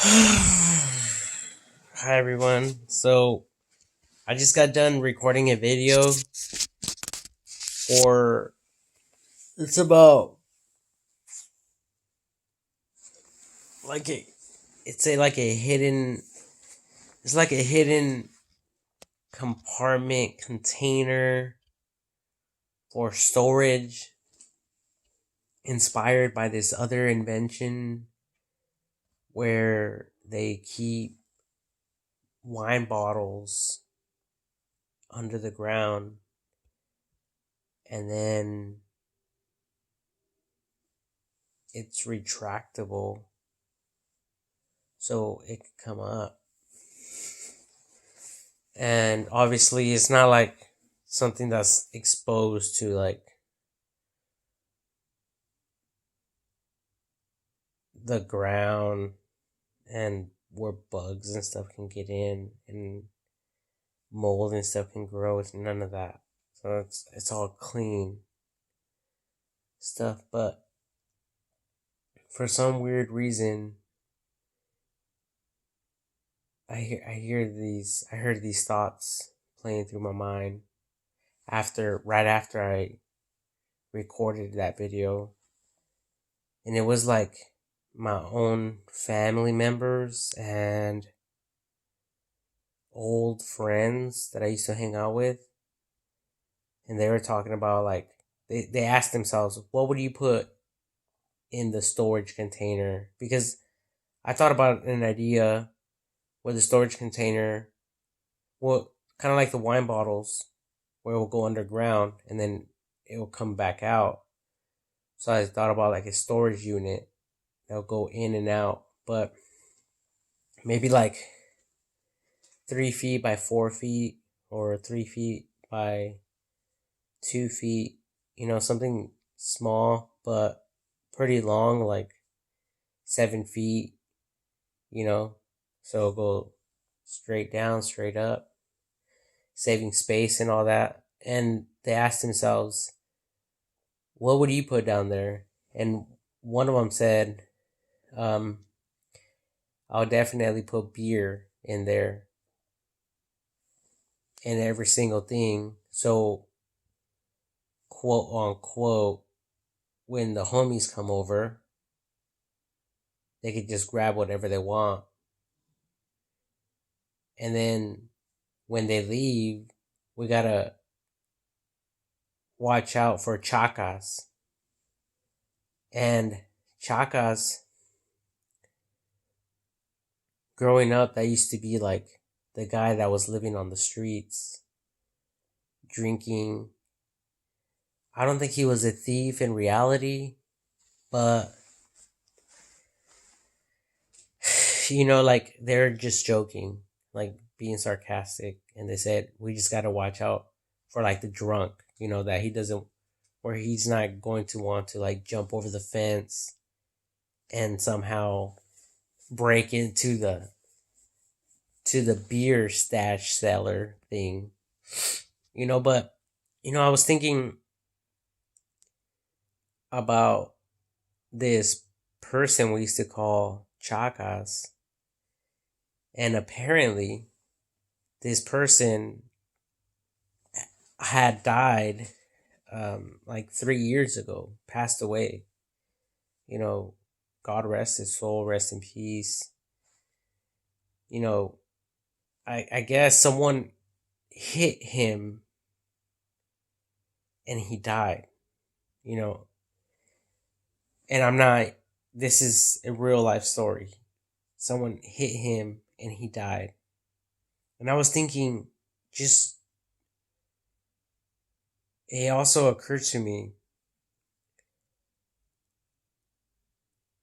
Hi everyone. So I just got done recording a video for it's about like a it's a like a hidden it's like a hidden compartment container for storage inspired by this other invention where they keep wine bottles under the ground and then it's retractable so it could come up. And obviously it's not like something that's exposed to like the ground and where bugs and stuff can get in and mold and stuff can grow. It's none of that. So it's all clean stuff. But for some weird reason, I heard these thoughts playing through my mind right after I recorded that video, and it was like my own family members and old friends that I used to hang out with, and they were talking about like they asked themselves, what would you put in the storage container? Because I thought about an idea where the storage container will kind of like the wine bottles where it will go underground and then it will come back out. So I thought about like a storage unit that'll go in and out, but maybe like 3 feet by 4 feet or 3 feet by 2 feet, something small but pretty long, like 7 feet, you know, so it'll go straight down, straight up, saving space and all that. And they asked themselves, what would you put down there? And one of them said, um, I'll definitely put beer in there in every single thing. So, quote unquote, when the homies come over, they could just grab whatever they want. And then when they leave, we gotta watch out for chacas. And chacas, growing up, that used to be like the guy that was living on the streets, drinking. I don't think he was a thief in reality, but like they're just joking, like being sarcastic, and they said we just gotta watch out for like the drunk, that he doesn't, where he's not going to want to like jump over the fence and somehow break into the beer stash cellar thing, but I was thinking about this person we used to call Chacas, and apparently this person had died like 3 years ago, passed away. You know, God rest his soul, rest in peace. You know, I guess someone hit him and he died, you know, and I'm not, this is a real life story. Someone hit him and he died. And I was thinking, just, it also occurred to me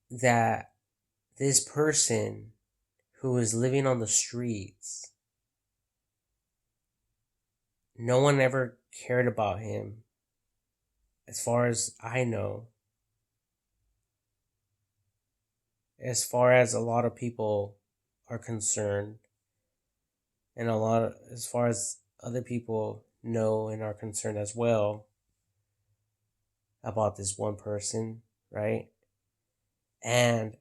that this person who was living on the streets, no one ever cared about him, as far as I know, as far as a lot of people are concerned, and as far as other people know and are concerned as well about this one person, right? And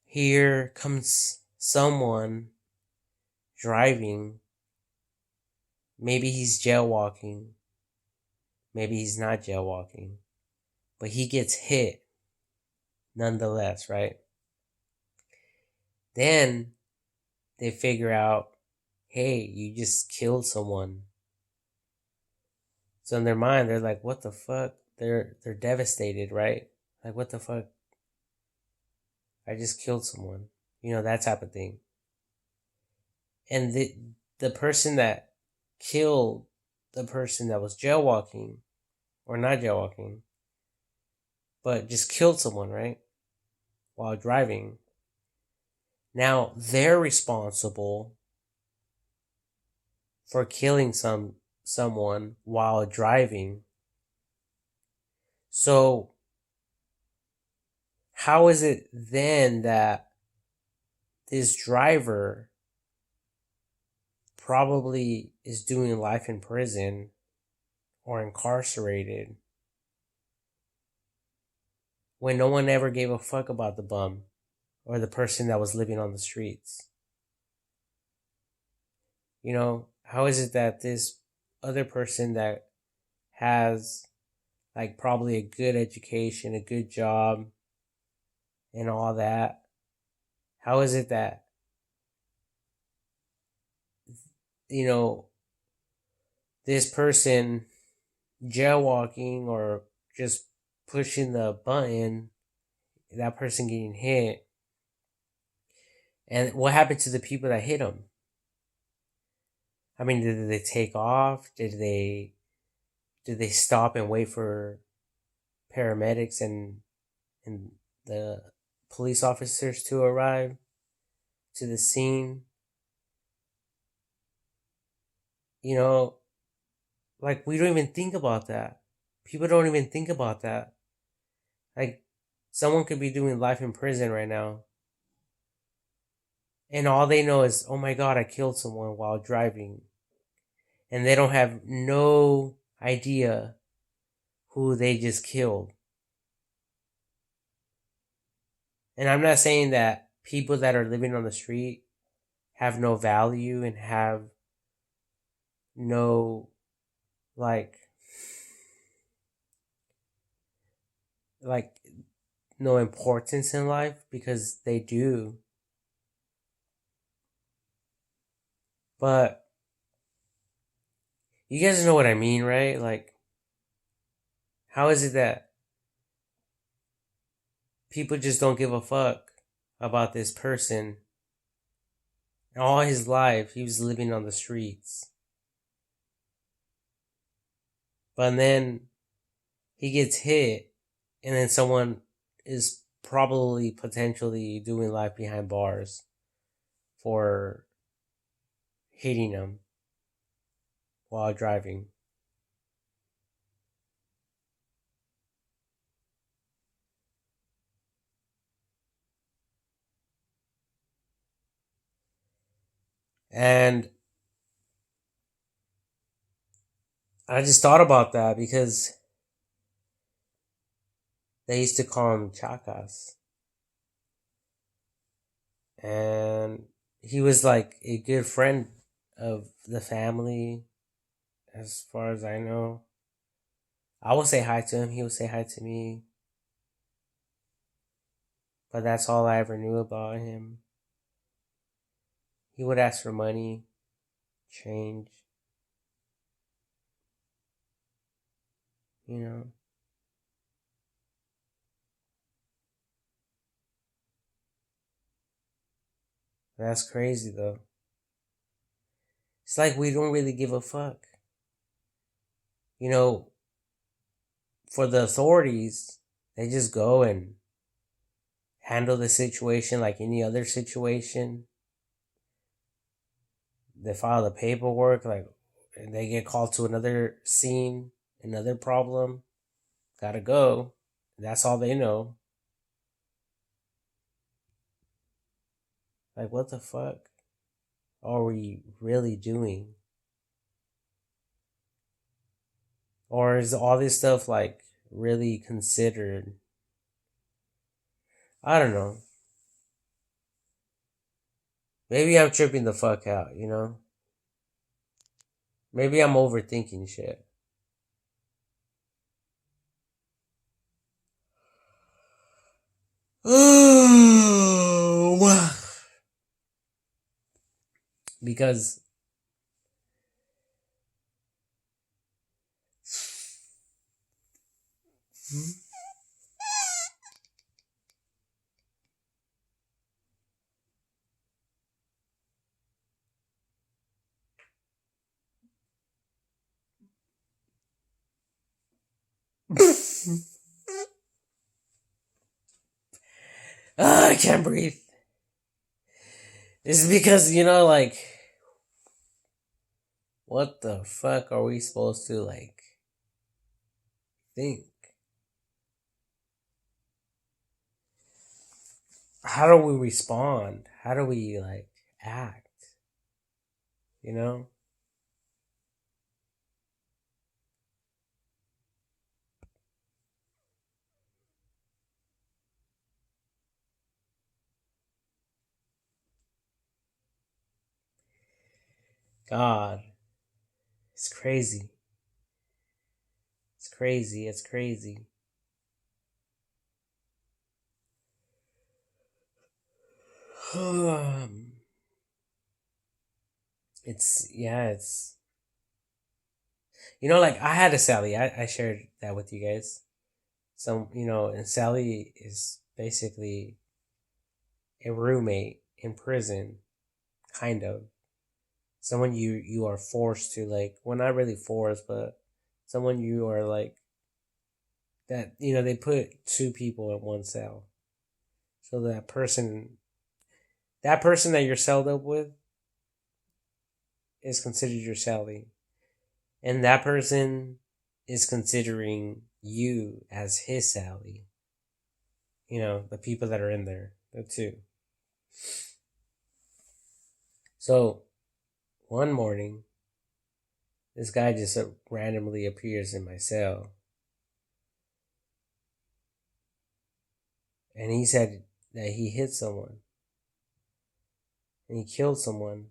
here comes someone driving, maybe he's jaywalking, maybe he's not jaywalking, but he gets hit nonetheless, right? Then they figure out, hey, you just killed someone. So in their mind, they're like, what the fuck? They're devastated, right? Like, what the fuck? I just killed someone. That type of thing. And the person that killed the person that was jaywalking, or not jaywalking, but just killed someone, right? While driving. Now they're responsible for killing someone while driving. So how is it then that this driver probably is doing life in prison or incarcerated when no one ever gave a fuck about the bum or the person that was living on the streets? How is it that this other person that has like probably a good education, a good job, and all that, how is it that, this person jaywalking or just pushing the button, that person getting hit, and what happened to the people that hit him? I mean, did they take off? Did they stop and wait for paramedics and the police officers to arrive to the scene? Like, we don't even think about that. People don't even think about that. Like, someone could be doing life in prison right now, and all they know is, oh my god, I killed someone while driving. And they don't have no idea who they just killed. And I'm not saying that people that are living on the street have no value and have no, like like no importance in life, because they do. But you guys know what I mean, right? Like, how is it that people just don't give a fuck about this person? All his life he was living on the streets, but then he gets hit, and then someone is probably potentially doing life behind bars for hitting him while driving. And I just thought about that because they used to call him Chakas. And he was like a good friend of the family, as far as I know. I would say hi to him, he would say hi to me. But that's all I ever knew about him. He would ask for money, change, you know. That's crazy though. It's like we don't really give a fuck. You know, for the authorities, they just go and handle the situation like any other situation. They file the paperwork, like, and they get called to another scene, another problem. Gotta go. That's all they know. Like, what the fuck are we really doing? Or is all this stuff like really considered? I don't know. Maybe I'm tripping the fuck out, you know? Maybe I'm overthinking shit. Because I can't breathe. It's because, like, what the fuck are we supposed to, like, think? How do we respond? How do we, like, act? You know? God, it's crazy. It's crazy. It's crazy. It's like I had a Sally. I shared that with you guys. And Sally is basically a roommate in prison, kind of. Someone you are forced to, like, well, not really forced, but someone you are like that. They put two people in one cell, so that person that you're celled up with is considered your Sally, and that person is considering you as his Sally. The people that are in there, the two. So one morning, this guy just randomly appears in my cell, and he said that he hit someone and he killed someone.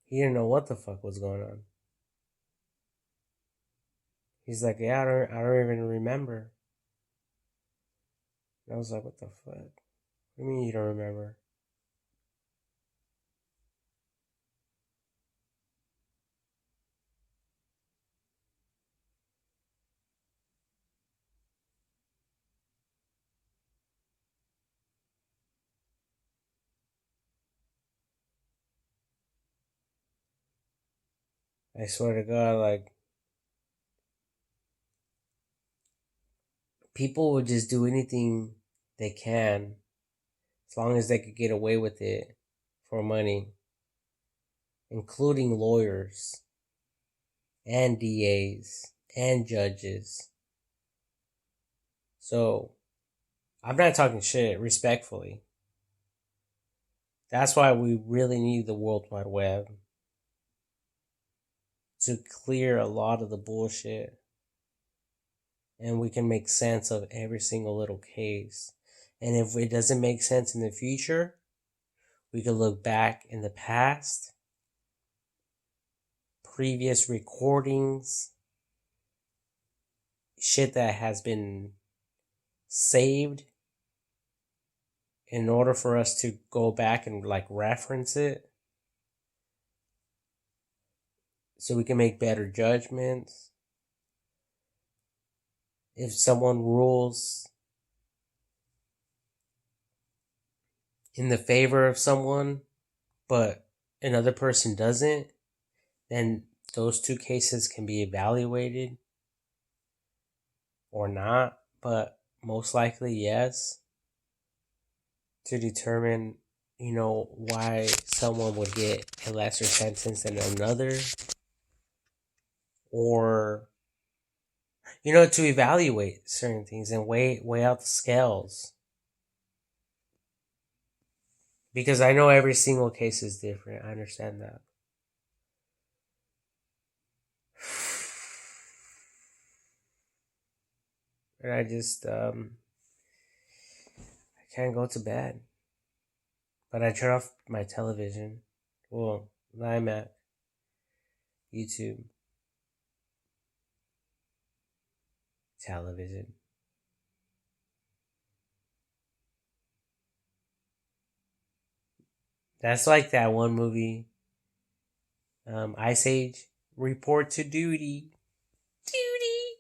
He didn't know what the fuck was going on. He's like, yeah, I don't even remember. And I was like, what the fuck? What do you mean you don't remember? I swear to God, like, people would just do anything they can as long as they could get away with it for money, including lawyers and DAs and judges. So, I'm not talking shit, respectfully. That's why we really need the World Wide Web to clear a lot of the bullshit, and we can make sense of every single little case. And if it doesn't make sense in the future, we can look back in the past, previous recordings, shit that has been saved in order for us to go back and, like, reference it so we can make better judgments. If someone rules in the favor of someone, but another person doesn't, then those two cases can be evaluated or not, but most likely yes, to determine, why someone would get a lesser sentence than another, or, to evaluate certain things and weigh out the scales. Because I know every single case is different. I understand that. And I just, can't go to bed. But I turn off my television. Well, the iMac, YouTube, television. That's like that one movie, Ice Age. Report to duty. Duty.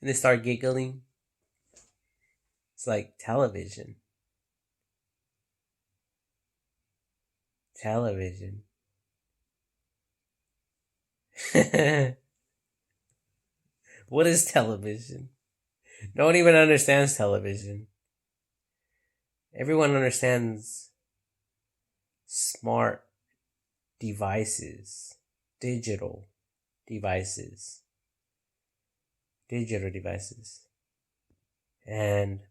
And they start giggling. It's like television. Television. What is television? No one even understands television. Everyone understands smart devices, digital devices, digital devices, and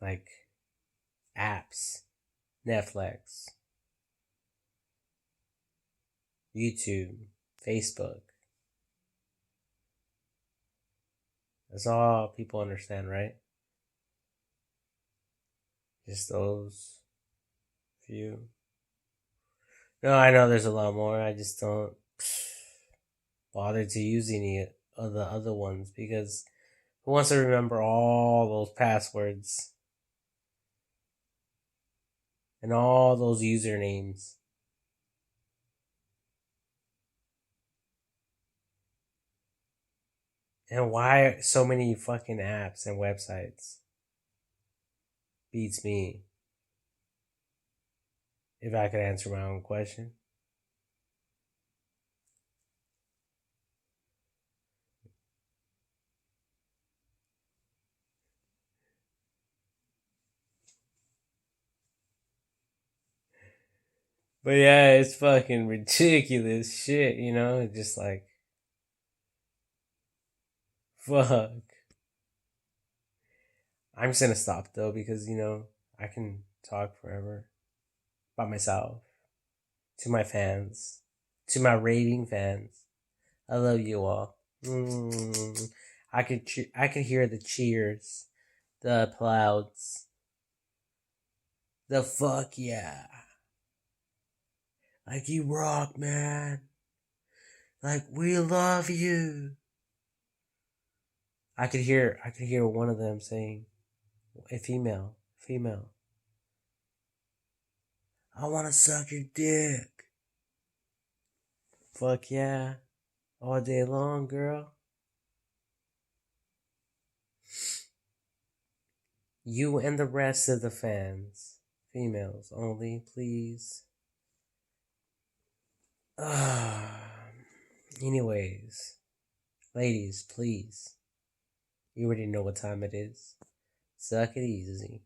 like apps, Netflix, YouTube, Facebook. That's all people understand, right? Just those few. No, I know there's a lot more. I just don't bother to use any of the other ones because who wants to remember all those passwords and all those usernames? And why so many fucking apps and websites? Beats me. If I could answer my own question. But yeah, it's fucking ridiculous shit, you know? It's just like, fuck. I'm just gonna stop though because, you know, I can talk forever by myself. To my fans. To my raving fans. I love you all. I could hear the cheers, the applause, the fuck yeah. Like you rock, man. Like we love you. I could hear one of them saying, a female. I wanna suck your dick. Fuck yeah. All day long, girl. You and the rest of the fans. Females only, please. Anyways. Ladies, please. You already know what time it is. Suck it easy.